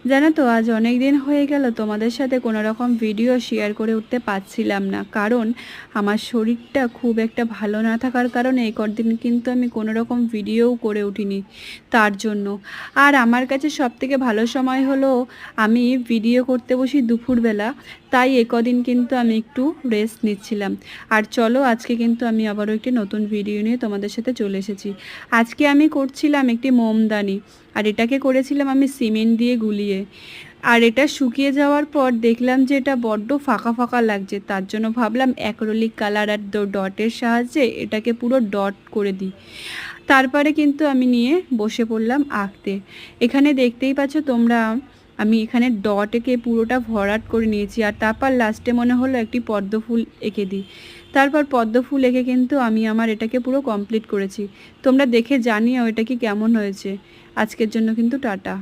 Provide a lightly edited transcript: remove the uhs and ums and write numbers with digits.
জানো তো আজ অনেক দিন হয়ে গেল তোমাদের সাথে কোনো রকম ভিডিও শেয়ার করে উঠতে পারছিলাম না, কারণ আমার শরীরটা খুব একটা ভালো না থাকার কারণে এই কদিন কিন্তু আমি কোনো রকম ভিডিওও করে উঠিনি তার জন্য। আর আমার কাছে সবথেকে ভালো সময় হলো আমি ভিডিও করতে বসি দুপুরবেলা, তাই এ কদিন কিন্তু আমি একটু রেস্ট নিচ্ছিলাম। আর চলো আজকে কিন্তু আমি আবারও একটি নতুন ভিডিও নিয়ে তোমাদের সাথে চলে এসেছি। আজকে আমি করছিলাম একটি মোমদানি, আর এটাকে করেছিলাম আমি সিমেন্ট দিয়ে গুলিয়ে। আর এটা শুকিয়ে যাওয়ার পর দেখলাম যে এটা বড্ড ফাঁকা ফাঁকা লাগছে, তার জন্য ভাবলাম অ্যাক্রিলিক কালার আর ডটের সাহায্যে এটাকে পুরো ডট করে দিই। তারপরে কিন্তু আমি নিয়ে বসে পড়লাম আঁকতে। এখানে দেখতেই পাচ্ছ তোমরা, আমি এখানে ডটকে পুরোটা ভরাট করে নিয়েছি, আর তারপর লাস্টে মনে হলো একটি পদ্ম ফুল এঁকে দিই। তারপর পদ্ম ফুল এঁকে কিন্তু আমি আমার এটাকে পুরো কমপ্লিট করেছি। তোমরা দেখে জানিও এটা কি কেমন হয়েছে। আজকের জন্য কিন্তু টাটা।